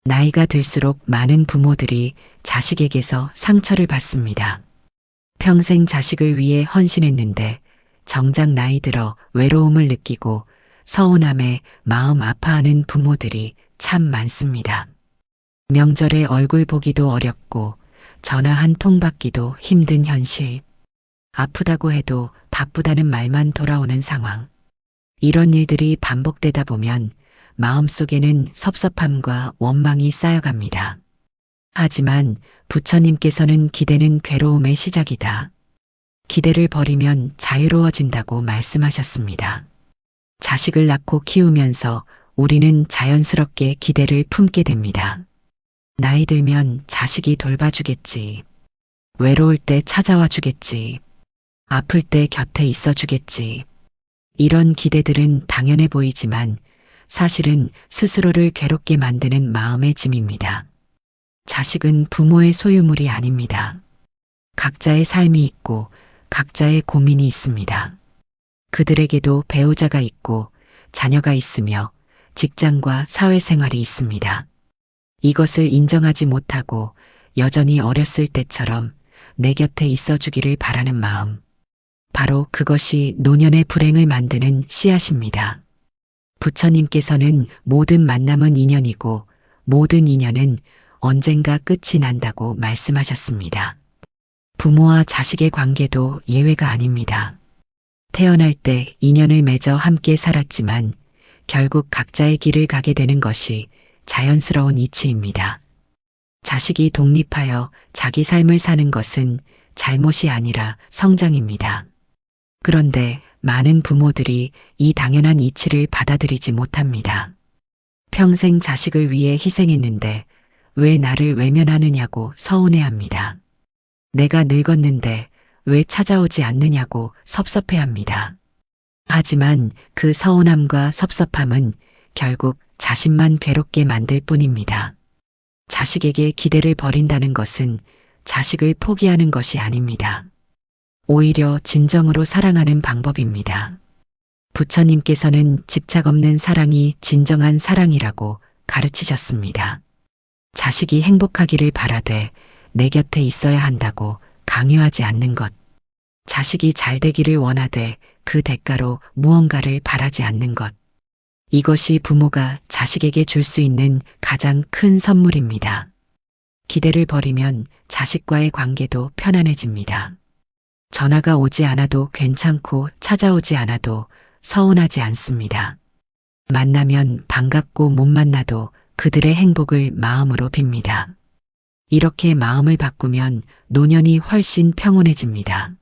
나이가 들수록 많은 부모들이 자식에게서 상처를 받습니다. 평생 자식을 위해 헌신했는데 정작 나이 들어 외로움을 느끼고 서운함에 마음 아파하는 부모들이 참 많습니다. 명절에 얼굴 보기도 어렵고 전화 한 통 받기도 힘든 현실. 아프다고 해도 바쁘다는 말만 돌아오는 상황. 이런 일들이 반복되다 보면 마음속에는 섭섭함과 원망이 쌓여갑니다. 하지만 부처님께서는 기대는 괴로움의 시작이다. 기대를 버리면 자유로워진다고 말씀하셨습니다. 자식을 낳고 키우면서 우리는 자연스럽게 기대를 품게 됩니다. 나이 들면 자식이 돌봐주겠지. 외로울 때 찾아와 주겠지. 아플 때 곁에 있어 주겠지. 이런 기대들은 당연해 보이지만 사실은 스스로를 괴롭게 만드는 마음의 짐입니다. 자식은 부모의 소유물이 아닙니다. 각자의 삶이 있고 각자의 고민이 있습니다. 그들에게도 배우자가 있고 자녀가 있으며 직장과 사회생활이 있습니다. 이것을 인정하지 못하고 여전히 어렸을 때처럼 내 곁에 있어 주기를 바라는 마음. 바로 그것이 노년의 불행을 만드는 씨앗입니다. 부처님께서는 모든 만남은 인연이고 모든 인연은 언젠가 끝이 난다고 말씀하셨습니다. 부모와 자식의 관계도 예외가 아닙니다. 태어날 때 인연을 맺어 함께 살았지만 결국 각자의 길을 가게 되는 것이 자연스러운 이치입니다. 자식이 독립하여 자기 삶을 사는 것은 잘못이 아니라 성장입니다. 그런데 많은 부모들이 이 당연한 이치를 받아들이지 못합니다. 평생 자식을 위해 희생했는데 왜 나를 외면하느냐고 서운해합니다. 내가 늙었는데 왜 찾아오지 않느냐고 섭섭해합니다. 하지만 그 서운함과 섭섭함은 결국 자신만 괴롭게 만들 뿐입니다. 자식에게 기대를 버린다는 것은 자식을 포기하는 것이 아닙니다. 오히려 진정으로 사랑하는 방법입니다. 부처님께서는 집착 없는 사랑이 진정한 사랑이라고 가르치셨습니다. 자식이 행복하기를 바라되 내 곁에 있어야 한다고 강요하지 않는 것. 자식이 잘 되기를 원하되 그 대가로 무언가를 바라지 않는 것. 이것이 부모가 자식에게 줄 수 있는 가장 큰 선물입니다. 기대를 버리면 자식과의 관계도 편안해집니다. 전화가 오지 않아도 괜찮고 찾아오지 않아도 서운하지 않습니다. 만나면 반갑고 못 만나도 그들의 행복을 마음으로 빕니다. 이렇게 마음을 바꾸면 노년이 훨씬 평온해집니다.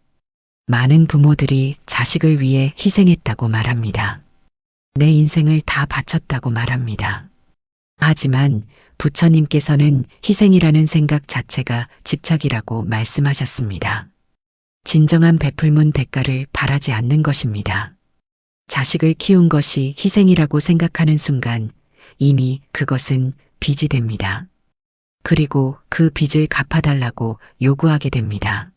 많은 부모들이 자식을 위해 희생했다고 말합니다. 내 인생을 다 바쳤다고 말합니다. 하지만 부처님께서는 희생이라는 생각 자체가 집착이라고 말씀하셨습니다. 진정한 베풀문 대가를 바라지 않는 것입니다. 자식을 키운 것이 희생이라고 생각하는 순간 이미 그것은 빚이 됩니다. 그리고 그 빚을 갚아달라고 요구하게 됩니다.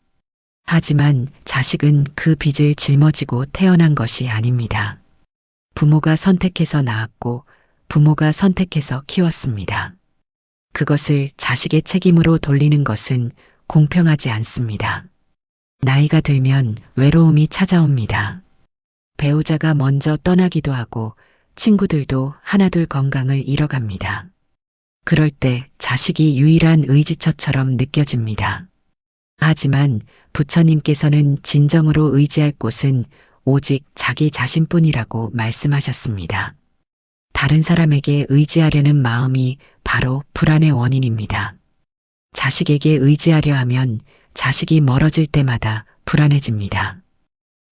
하지만 자식은 그 빚을 짊어지고 태어난 것이 아닙니다. 부모가 선택해서 낳았고 부모가 선택해서 키웠습니다. 그것을 자식의 책임으로 돌리는 것은 공평하지 않습니다. 나이가 들면 외로움이 찾아옵니다. 배우자가 먼저 떠나기도 하고 친구들도 하나둘 건강을 잃어갑니다. 그럴 때 자식이 유일한 의지처처럼 느껴집니다. 하지만 부처님께서는 진정으로 의지할 곳은 오직 자기 자신뿐이라고 말씀하셨습니다. 다른 사람에게 의지하려는 마음이 바로 불안의 원인입니다. 자식에게 의지하려 하면 자식이 멀어질 때마다 불안해집니다.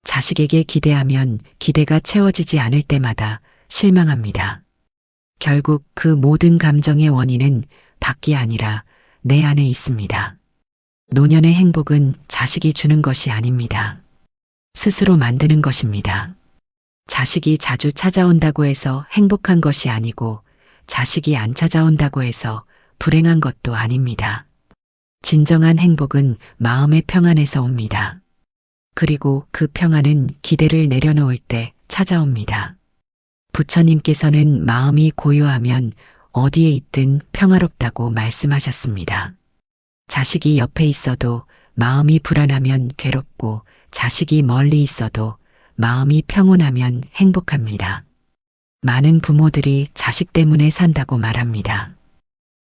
자식에게 기대하면 기대가 채워지지 않을 때마다 실망합니다. 결국 그 모든 감정의 원인은 밖이 아니라 내 안에 있습니다. 노년의 행복은 자식이 주는 것이 아닙니다. 스스로 만드는 것입니다. 자식이 자주 찾아온다고 해서 행복한 것이 아니고 자식이 안 찾아온다고 해서 불행한 것도 아닙니다. 진정한 행복은 마음의 평안에서 옵니다. 그리고 그 평안은 기대를 내려놓을 때 찾아옵니다. 부처님께서는 마음이 고요하면 어디에 있든 평화롭다고 말씀하셨습니다. 자식이 옆에 있어도 마음이 불안하면 괴롭고 자식이 멀리 있어도 마음이 평온하면 행복합니다. 많은 부모들이 자식 때문에 산다고 말합니다.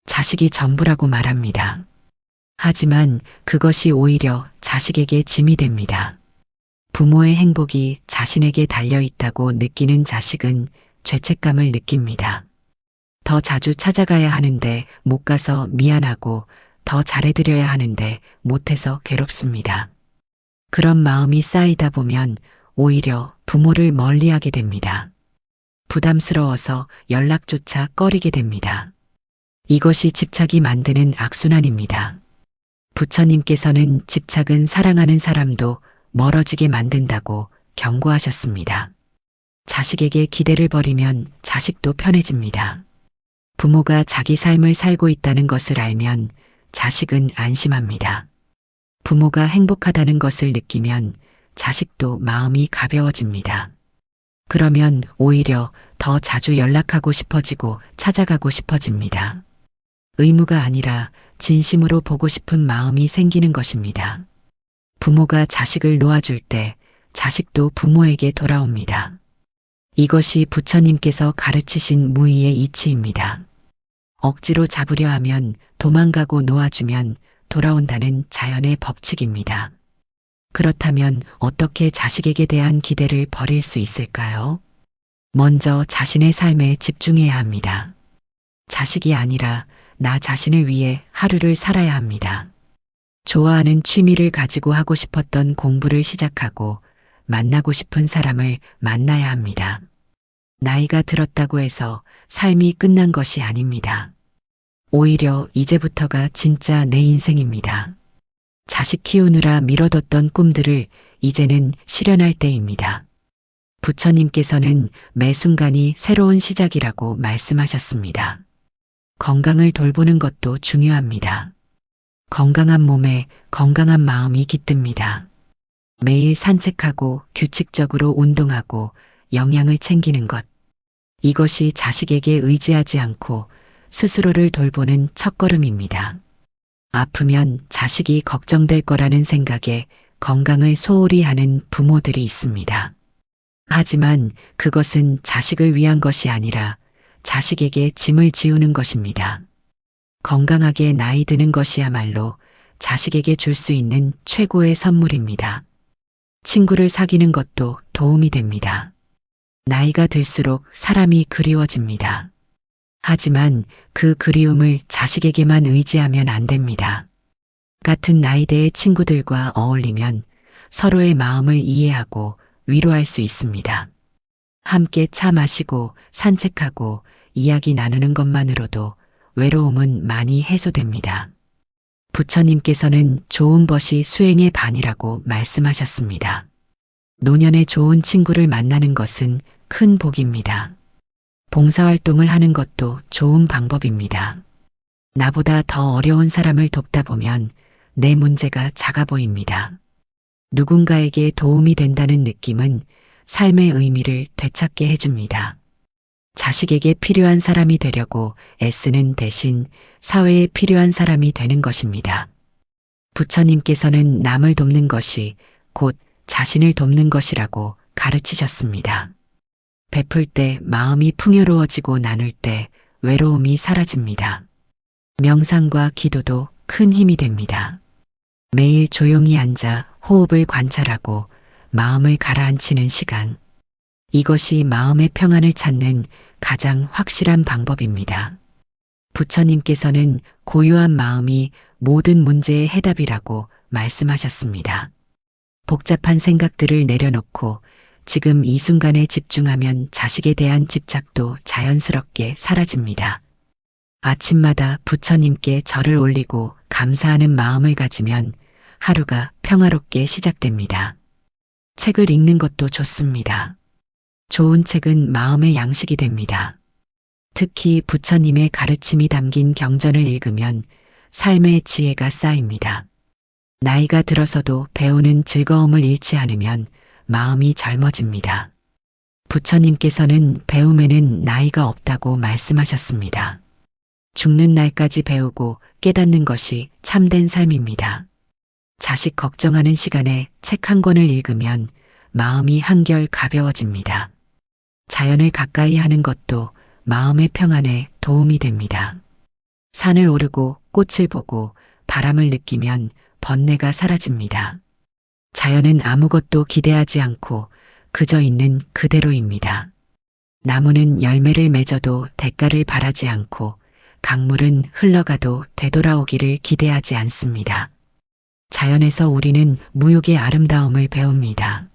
자식이 전부라고 말합니다. 하지만 그것이 오히려 자식에게 짐이 됩니다. 부모의 행복이 자신에게 달려 있다고 느끼는 자식은 죄책감을 느낍니다. 더 자주 찾아가야 하는데 못 가서 미안하고 더 잘해드려야 하는데 못해서 괴롭습니다. 그런 마음이 쌓이다 보면 오히려 부모를 멀리하게 됩니다. 부담스러워서 연락조차 꺼리게 됩니다. 이것이 집착이 만드는 악순환입니다. 부처님께서는 집착은 사랑하는 사람도 멀어지게 만든다고 경고하셨습니다. 자식에게 기대를 버리면 자식도 편해집니다. 부모가 자기 삶을 살고 있다는 것을 알면 자식은 안심합니다. 부모가 행복하다는 것을 느끼면 자식도 마음이 가벼워집니다. 그러면 오히려 더 자주 연락하고 싶어지고 찾아가고 싶어집니다. 의무가 아니라 진심으로 보고 싶은 마음이 생기는 것입니다. 부모가 자식을 놓아줄 때 자식도 부모에게 돌아옵니다. 이것이 부처님께서 가르치신 무의의 이치입니다. 억지로 잡으려 하면 도망가고 놓아주면 돌아온다는 자연의 법칙입니다. 그렇다면 어떻게 자식에게 대한 기대를 버릴 수 있을까요? 먼저 자신의 삶에 집중해야 합니다. 자식이 아니라 나 자신을 위해 하루를 살아야 합니다. 좋아하는 취미를 가지고 하고 싶었던 공부를 시작하고 만나고 싶은 사람을 만나야 합니다. 나이가 들었다고 해서 삶이 끝난 것이 아닙니다. 오히려 이제부터가 진짜 내 인생입니다. 자식 키우느라 미뤄뒀던 꿈들을 이제는 실현할 때입니다. 부처님께서는 매 순간이 새로운 시작이라고 말씀하셨습니다. 건강을 돌보는 것도 중요합니다. 건강한 몸에 건강한 마음이 깃듭니다. 매일 산책하고 규칙적으로 운동하고 영양을 챙기는 것. 이것이 자식에게 의지하지 않고 스스로를 돌보는 첫걸음입니다. 아프면 자식이 걱정될 거라는 생각에 건강을 소홀히 하는 부모들이 있습니다. 하지만 그것은 자식을 위한 것이 아니라 자식에게 짐을 지우는 것입니다. 건강하게 나이 드는 것이야말로 자식에게 줄 수 있는 최고의 선물입니다. 친구를 사귀는 것도 도움이 됩니다. 나이가 들수록 사람이 그리워집니다. 하지만 그 그리움을 자식에게만 의지하면 안 됩니다. 같은 나이대의 친구들과 어울리면 서로의 마음을 이해하고 위로할 수 있습니다. 함께 차 마시고 산책하고 이야기 나누는 것만으로도 외로움은 많이 해소됩니다. 부처님께서는 좋은 것이 수행의 반이라고 말씀하셨습니다. 노년에 좋은 친구를 만나는 것은 큰 복입니다. 봉사활동을 하는 것도 좋은 방법입니다. 나보다 더 어려운 사람을 돕다 보면 내 문제가 작아 보입니다. 누군가에게 도움이 된다는 느낌은 삶의 의미를 되찾게 해줍니다. 자식에게 필요한 사람이 되려고 애쓰는 대신 사회에 필요한 사람이 되는 것입니다. 부처님께서는 남을 돕는 것이 곧 자신을 돕는 것이라고 가르치셨습니다. 베풀 때 마음이 풍요로워지고 나눌 때 외로움이 사라집니다. 명상과 기도도 큰 힘이 됩니다. 매일 조용히 앉아 호흡을 관찰하고 마음을 가라앉히는 시간. 이것이 마음의 평안을 찾는 가장 확실한 방법입니다. 부처님께서는 고요한 마음이 모든 문제의 해답이라고 말씀하셨습니다. 복잡한 생각들을 내려놓고 지금 이 순간에 집중하면 자식에 대한 집착도 자연스럽게 사라집니다. 아침마다 부처님께 절을 올리고 감사하는 마음을 가지면 하루가 평화롭게 시작됩니다. 책을 읽는 것도 좋습니다. 좋은 책은 마음의 양식이 됩니다. 특히 부처님의 가르침이 담긴 경전을 읽으면 삶의 지혜가 쌓입니다. 나이가 들어서도 배우는 즐거움을 잃지 않으면 마음이 젊어집니다. 부처님께서는 배움에는 나이가 없다고 말씀하셨습니다. 죽는 날까지 배우고 깨닫는 것이 참된 삶입니다. 자식 걱정하는 시간에 책 한 권을 읽으면 마음이 한결 가벼워집니다. 자연을 가까이 하는 것도 마음의 평안에 도움이 됩니다. 산을 오르고 꽃을 보고 바람을 느끼면 번뇌가 사라집니다. 자연은 아무것도 기대하지 않고 그저 있는 그대로입니다. 나무는 열매를 맺어도 대가를 바라지 않고 강물은 흘러가도 되돌아오기를 기대하지 않습니다. 자연에서 우리는 무욕의 아름다움을 배웁니다.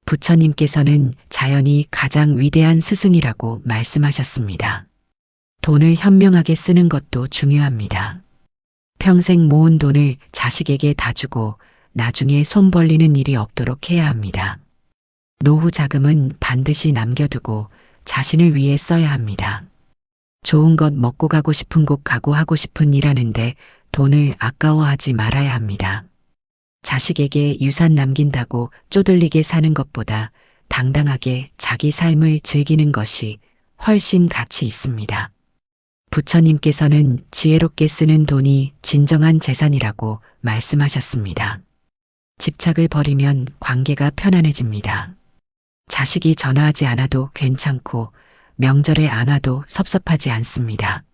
부처님께서는 자연이 가장 위대한 스승이라고 말씀하셨습니다. 돈을 현명하게 쓰는 것도 중요합니다. 평생 모은 돈을 자식에게 다 주고 나중에 손 벌리는 일이 없도록 해야 합니다. 노후 자금은 반드시 남겨두고 자신을 위해 써야 합니다. 좋은 것 먹고 가고 싶은 곳 가고 하고 싶은 일 하는데 돈을 아까워하지 말아야 합니다. 자식에게 유산 남긴다고 쪼들리게 사는 것보다 당당하게 자기 삶을 즐기는 것이 훨씬 가치 있습니다. 부처님께서는 지혜롭게 쓰는 돈이 진정한 재산이라고 말씀하셨습니다. 집착을 버리면 관계가 편안해집니다. 자식이 전화하지 않아도 괜찮고 명절에 안 와도 섭섭하지 않습니다.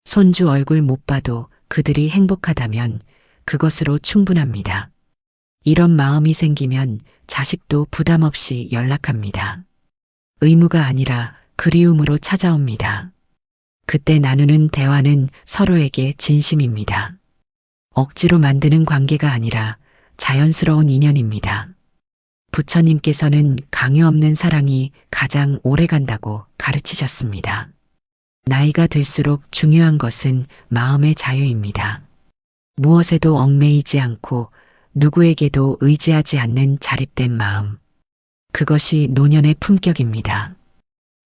손주 얼굴 못 봐도 그들이 행복하다면 그것으로 충분합니다. 이런 마음이 생기면 자식도 부담 없이 연락합니다. 의무가 아니라 그리움으로 찾아옵니다. 그때 나누는 대화는 서로에게 진심입니다. 억지로 만드는 관계가 아니라 자연스러운 인연입니다. 부처님께서는 강요 없는 사랑이 가장 오래 간다고 가르치셨습니다. 나이가 들수록 중요한 것은 마음의 자유입니다. 무엇에도 얽매이지 않고 누구에게도 의지하지 않는 자립된 마음. 그것이 노년의 품격입니다.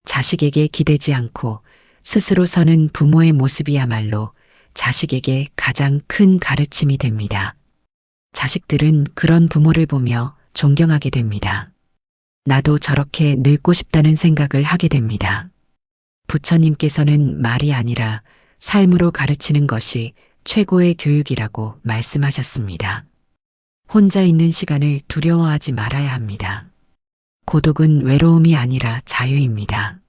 자식에게 기대지 않고 스스로 서는 부모의 모습이야말로 자식에게 가장 큰 가르침이 됩니다. 자식들은 그런 부모를 보며 존경하게 됩니다. 나도 저렇게 늙고 싶다는 생각을 하게 됩니다. 부처님께서는 말이 아니라 삶으로 가르치는 것이 최고의 교육이라고 말씀하셨습니다. 혼자 있는 시간을 두려워하지 말아야 합니다. 고독은 외로움이 아니라 자유입니다.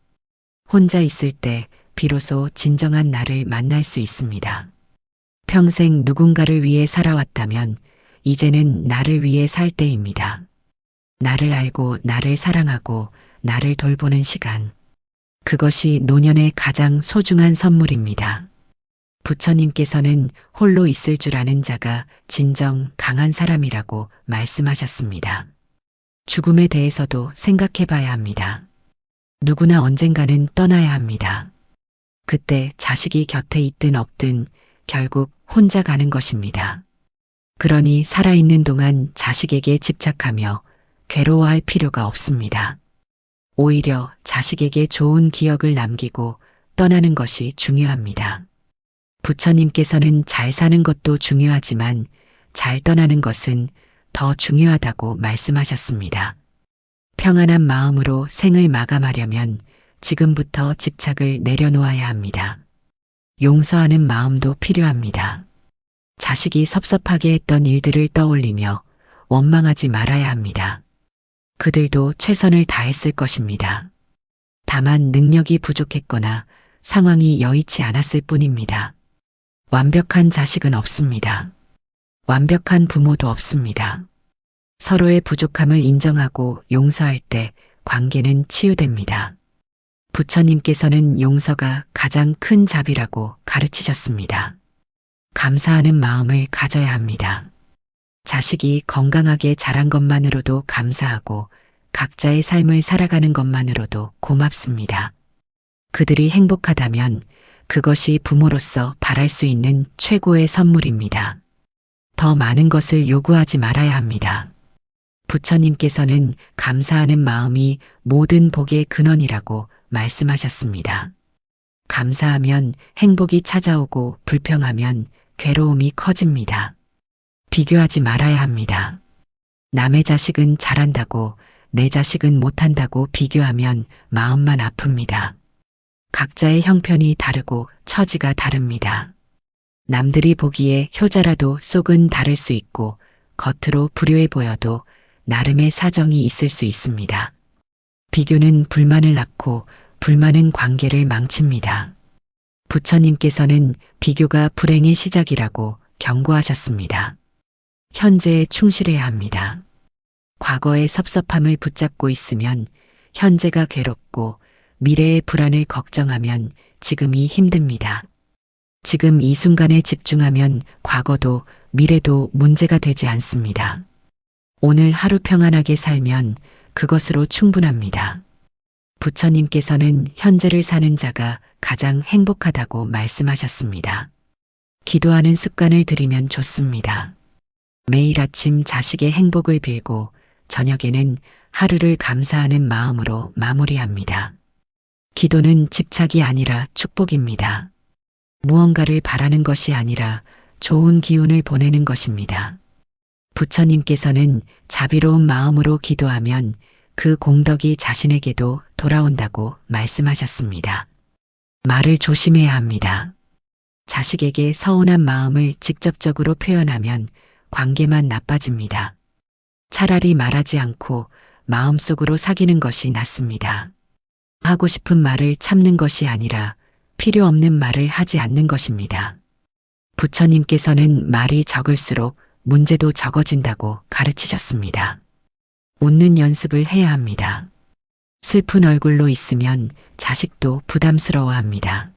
혼자 있을 때 비로소 진정한 나를 만날 수 있습니다. 평생 누군가를 위해 살아왔다면 이제는 나를 위해 살 때입니다. 나를 알고 나를 사랑하고 나를 돌보는 시간. 그것이 노년의 가장 소중한 선물입니다. 부처님께서는 홀로 있을 줄 아는 자가 진정 강한 사람이라고 말씀하셨습니다. 죽음에 대해서도 생각해 봐야 합니다. 누구나 언젠가는 떠나야 합니다. 그때 자식이 곁에 있든 없든 결국 혼자 가는 것입니다. 그러니 살아있는 동안 자식에게 집착하며 괴로워할 필요가 없습니다. 오히려 자식에게 좋은 기억을 남기고 떠나는 것이 중요합니다. 부처님께서는 잘 사는 것도 중요하지만 잘 떠나는 것은 더 중요하다고 말씀하셨습니다. 평안한 마음으로 생을 마감하려면 지금부터 집착을 내려놓아야 합니다. 용서하는 마음도 필요합니다. 자식이 섭섭하게 했던 일들을 떠올리며 원망하지 말아야 합니다. 그들도 최선을 다했을 것입니다. 다만 능력이 부족했거나 상황이 여의치 않았을 뿐입니다. 완벽한 자식은 없습니다. 완벽한 부모도 없습니다. 서로의 부족함을 인정하고 용서할 때 관계는 치유됩니다. 부처님께서는 용서가 가장 큰 자비라고 가르치셨습니다. 감사하는 마음을 가져야 합니다. 자식이 건강하게 자란 것만으로도 감사하고 각자의 삶을 살아가는 것만으로도 고맙습니다. 그들이 행복하다면 그것이 부모로서 바랄 수 있는 최고의 선물입니다. 더 많은 것을 요구하지 말아야 합니다. 부처님께서는 감사하는 마음이 모든 복의 근원이라고 말씀하셨습니다. 감사하면 행복이 찾아오고 불평하면 괴로움이 커집니다. 비교하지 말아야 합니다. 남의 자식은 잘한다고 내 자식은 못한다고 비교하면 마음만 아픕니다. 각자의 형편이 다르고 처지가 다릅니다. 남들이 보기에 효자라도 속은 다를 수 있고 겉으로 불효해 보여도 나름의 사정이 있을 수 있습니다. 비교는 불만을 낳고 불만은 관계를 망칩니다. 부처님께서는 비교가 불행의 시작이라고 경고하셨습니다. 현재에 충실해야 합니다. 과거의 섭섭함을 붙잡고 있으면 현재가 괴롭고 미래의 불안을 걱정하면 지금이 힘듭니다. 지금 이 순간에 집중하면 과거도 미래도 문제가 되지 않습니다. 오늘 하루 평안하게 살면 그것으로 충분합니다. 부처님께서는 현재를 사는 자가 가장 행복하다고 말씀하셨습니다. 기도하는 습관을 들이면 좋습니다. 매일 아침 자식의 행복을 빌고 저녁에는 하루를 감사하는 마음으로 마무리합니다. 기도는 집착이 아니라 축복입니다. 무언가를 바라는 것이 아니라 좋은 기운을 보내는 것입니다. 부처님께서는 자비로운 마음으로 기도하면 그 공덕이 자신에게도 돌아온다고 말씀하셨습니다. 말을 조심해야 합니다. 자식에게 서운한 마음을 직접적으로 표현하면 관계만 나빠집니다. 차라리 말하지 않고 마음속으로 사귀는 것이 낫습니다. 하고 싶은 말을 참는 것이 아니라 필요 없는 말을 하지 않는 것입니다. 부처님께서는 말이 적을수록 문제도 적어진다고 가르치셨습니다. 웃는 연습을 해야 합니다. 슬픈 얼굴로 있으면 자식도 부담스러워합니다.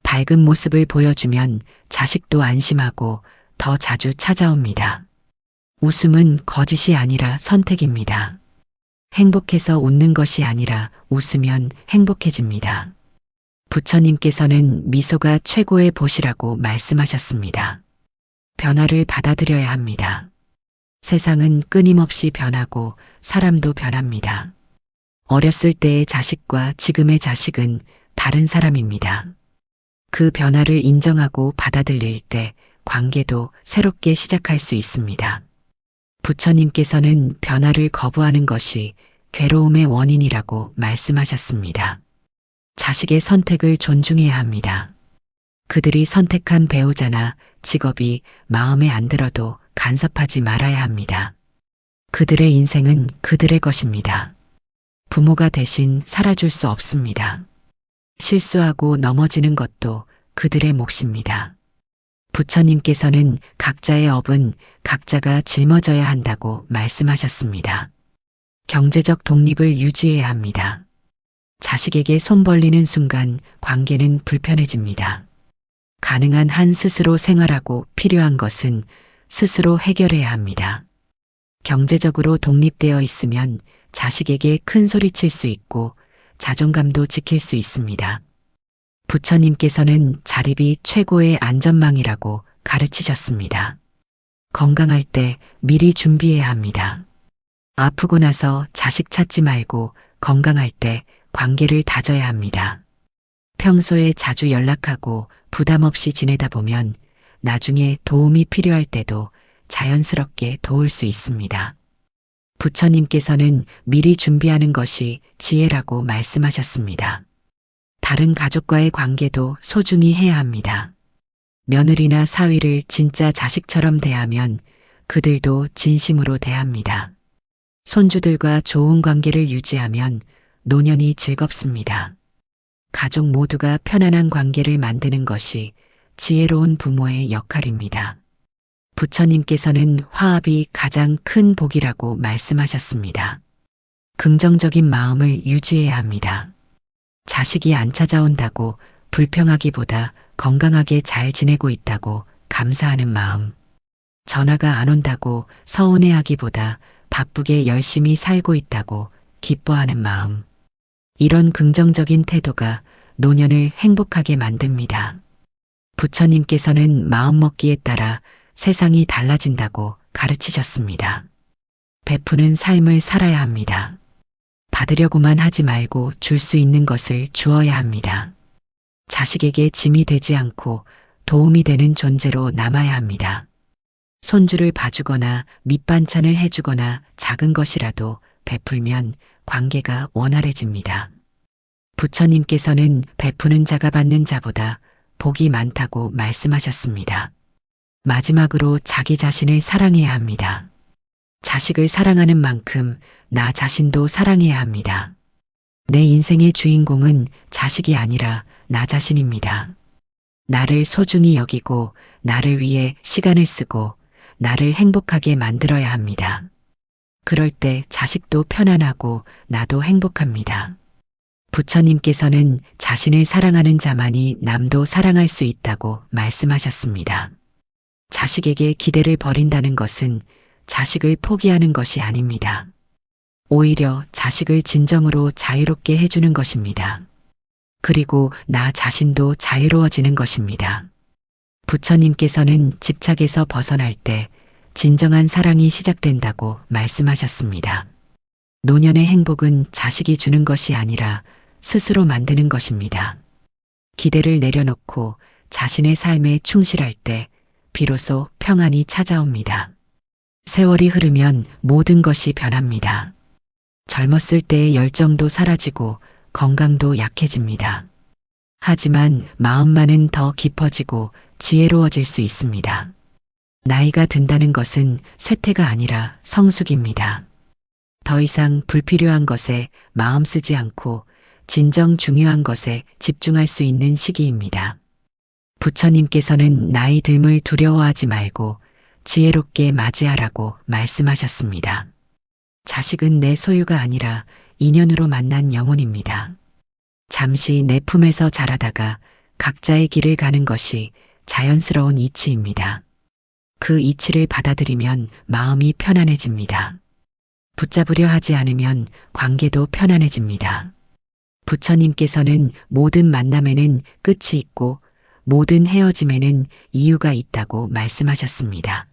밝은 모습을 보여주면 자식도 안심하고 더 자주 찾아옵니다. 웃음은 거짓이 아니라 선택입니다. 행복해서 웃는 것이 아니라 웃으면 행복해집니다. 부처님께서는 미소가 최고의 보시라고 말씀하셨습니다. 변화를 받아들여야 합니다. 세상은 끊임없이 변하고 사람도 변합니다. 어렸을 때의 자식과 지금의 자식은 다른 사람입니다. 그 변화를 인정하고 받아들일 때 관계도 새롭게 시작할 수 있습니다. 부처님께서는 변화를 거부하는 것이 괴로움의 원인이라고 말씀하셨습니다. 자식의 선택을 존중해야 합니다. 그들이 선택한 배우자나 직업이 마음에 안 들어도 간섭하지 말아야 합니다. 그들의 인생은 그들의 것입니다. 부모가 대신 살아줄 수 없습니다. 실수하고 넘어지는 것도 그들의 몫입니다. 부처님께서는 각자의 업은 각자가 짊어져야 한다고 말씀하셨습니다. 경제적 독립을 유지해야 합니다. 자식에게 손 벌리는 순간 관계는 불편해집니다. 가능한 한 스스로 생활하고 필요한 것은 스스로 해결해야 합니다. 경제적으로 독립되어 있으면 자식에게 큰 소리 칠 수 있고 자존감도 지킬 수 있습니다. 부처님께서는 자립이 최고의 안전망이라고 가르치셨습니다. 건강할 때 미리 준비해야 합니다. 아프고 나서 자식 찾지 말고 건강할 때 관계를 다져야 합니다. 평소에 자주 연락하고 부담 없이 지내다 보면 나중에 도움이 필요할 때도 자연스럽게 도울 수 있습니다. 부처님께서는 미리 준비하는 것이 지혜라고 말씀하셨습니다. 다른 가족과의 관계도 소중히 해야 합니다. 며느리나 사위를 진짜 자식처럼 대하면 그들도 진심으로 대합니다. 손주들과 좋은 관계를 유지하면 노년이 즐겁습니다. 가족 모두가 편안한 관계를 만드는 것이 지혜로운 부모의 역할입니다. 부처님께서는 화합이 가장 큰 복이라고 말씀하셨습니다. 긍정적인 마음을 유지해야 합니다. 자식이 안 찾아온다고 불평하기보다 건강하게 잘 지내고 있다고 감사하는 마음. 전화가 안 온다고 서운해하기보다 바쁘게 열심히 살고 있다고 기뻐하는 마음. 이런 긍정적인 태도가 노년을 행복하게 만듭니다. 부처님께서는 마음먹기에 따라 세상이 달라진다고 가르치셨습니다. 베푸는 삶을 살아야 합니다. 받으려고만 하지 말고 줄 수 있는 것을 주어야 합니다. 자식에게 짐이 되지 않고 도움이 되는 존재로 남아야 합니다. 손주를 봐주거나 밑반찬을 해주거나 작은 것이라도 베풀면 관계가 원활해집니다. 부처님께서는 베푸는 자가 받는 자보다 복이 많다고 말씀하셨습니다. 마지막으로 자기 자신을 사랑해야 합니다. 자식을 사랑하는 만큼 나 자신도 사랑해야 합니다. 내 인생의 주인공은 자식이 아니라 나 자신입니다. 나를 소중히 여기고 나를 위해 시간을 쓰고 나를 행복하게 만들어야 합니다. 그럴 때 자식도 편안하고 나도 행복합니다. 부처님께서는 자신을 사랑하는 자만이 남도 사랑할 수 있다고 말씀하셨습니다. 자식에게 기대를 버린다는 것은 자식을 포기하는 것이 아닙니다. 오히려 자식을 진정으로 자유롭게 해주는 것입니다. 그리고 나 자신도 자유로워지는 것입니다. 부처님께서는 집착에서 벗어날 때 진정한 사랑이 시작된다고 말씀하셨습니다. 노년의 행복은 자식이 주는 것이 아니라 스스로 만드는 것입니다. 기대를 내려놓고 자신의 삶에 충실할 때 비로소 평안이 찾아옵니다. 세월이 흐르면 모든 것이 변합니다. 젊었을 때의 열정도 사라지고 건강도 약해집니다. 하지만 마음만은 더 깊어지고 지혜로워질 수 있습니다. 나이가 든다는 것은 쇠퇴가 아니라 성숙입니다. 더 이상 불필요한 것에 마음 쓰지 않고 진정 중요한 것에 집중할 수 있는 시기입니다. 부처님께서는 나이 듦을 두려워하지 말고 지혜롭게 맞이하라고 말씀하셨습니다. 자식은 내 소유가 아니라 인연으로 만난 영혼입니다. 잠시 내 품에서 자라다가 각자의 길을 가는 것이 자연스러운 이치입니다. 그 이치를 받아들이면 마음이 편안해집니다. 붙잡으려 하지 않으면 관계도 편안해집니다. 부처님께서는 모든 만남에는 끝이 있고 모든 헤어짐에는 이유가 있다고 말씀하셨습니다.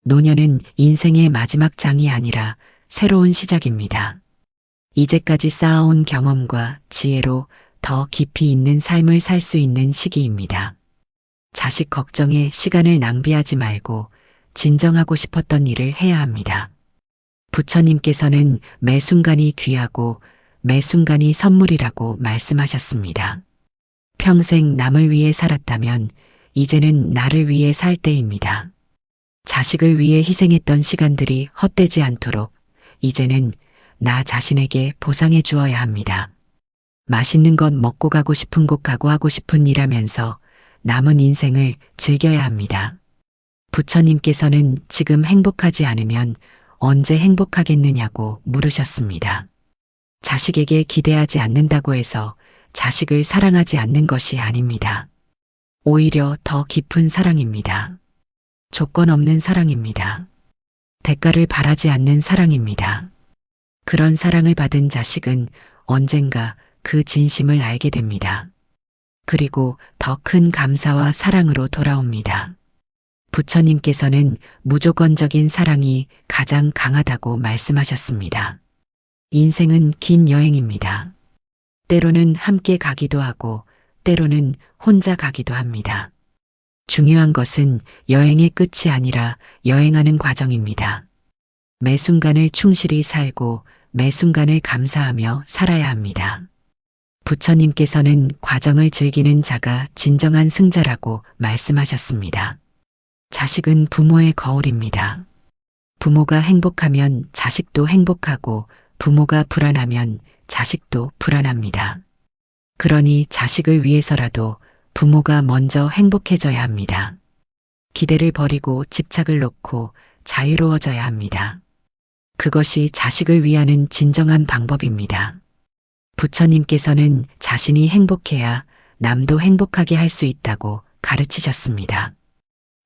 노년은 인생의 마지막 장이 아니라 새로운 시작입니다. 이제까지 쌓아온 경험과 지혜로 더 깊이 있는 삶을 살 수 있는 시기입니다. 자식 걱정에 시간을 낭비하지 말고 진정하고 싶었던 일을 해야 합니다. 부처님께서는 매 순간이 귀하고 매 순간이 선물이라고 말씀하셨습니다. 평생 남을 위해 살았다면 이제는 나를 위해 살 때입니다. 자식을 위해 희생했던 시간들이 헛되지 않도록 이제는 나 자신에게 보상해 주어야 합니다. 맛있는 것 먹고 가고 싶은 곳 가고 하고 싶은 일 하면서 남은 인생을 즐겨야 합니다. 부처님께서는 지금 행복하지 않으면 언제 행복하겠느냐고 물으셨습니다. 자식에게 기대하지 않는다고 해서 자식을 사랑하지 않는 것이 아닙니다. 오히려 더 깊은 사랑입니다. 조건 없는 사랑입니다. 대가를 바라지 않는 사랑입니다. 그런 사랑을 받은 자식은 언젠가 그 진심을 알게 됩니다. 그리고 더 큰 감사와 사랑으로 돌아옵니다. 부처님께서는 무조건적인 사랑이 가장 강하다고 말씀하셨습니다. 인생은 긴 여행입니다. 때로는 함께 가기도 하고 때로는 혼자 가기도 합니다. 중요한 것은 여행의 끝이 아니라 여행하는 과정입니다. 매 순간을 충실히 살고 매 순간을 감사하며 살아야 합니다. 부처님께서는 과정을 즐기는 자가 진정한 승자라고 말씀하셨습니다. 자식은 부모의 거울입니다. 부모가 행복하면 자식도 행복하고 부모가 불안하면 자식도 불안합니다. 그러니 자식을 위해서라도 부모가 먼저 행복해져야 합니다. 기대를 버리고 집착을 놓고 자유로워져야 합니다. 그것이 자식을 위하는 진정한 방법입니다. 부처님께서는 자신이 행복해야 남도 행복하게 할 수 있다고 가르치셨습니다.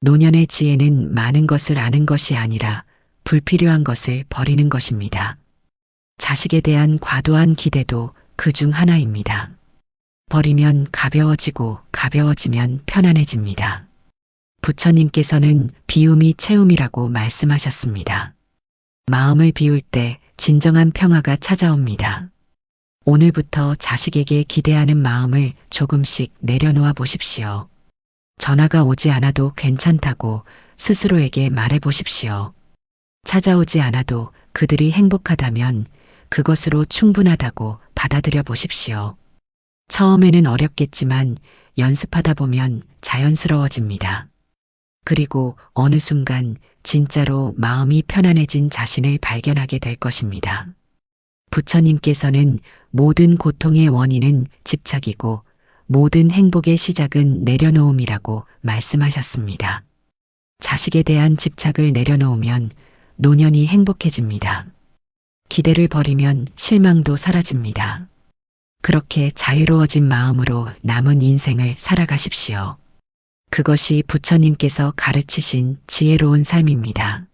노년의 지혜는 많은 것을 아는 것이 아니라 불필요한 것을 버리는 것입니다. 자식에 대한 과도한 기대도 그 중 하나입니다. 버리면 가벼워지고 가벼워지면 편안해집니다. 부처님께서는 비움이 채움이라고 말씀하셨습니다. 마음을 비울 때 진정한 평화가 찾아옵니다. 오늘부터 자식에게 기대하는 마음을 조금씩 내려놓아 보십시오. 전화가 오지 않아도 괜찮다고 스스로에게 말해 보십시오. 찾아오지 않아도 그들이 행복하다면 그것으로 충분하다고 받아들여 보십시오. 처음에는 어렵겠지만 연습하다 보면 자연스러워집니다. 그리고 어느 순간 진짜로 마음이 편안해진 자신을 발견하게 될 것입니다. 부처님께서는 모든 고통의 원인은 집착이고 모든 행복의 시작은 내려놓음이라고 말씀하셨습니다. 자식에 대한 집착을 내려놓으면 노년이 행복해집니다. 기대를 버리면 실망도 사라집니다. 그렇게 자유로워진 마음으로 남은 인생을 살아가십시오. 그것이 부처님께서 가르치신 지혜로운 삶입니다.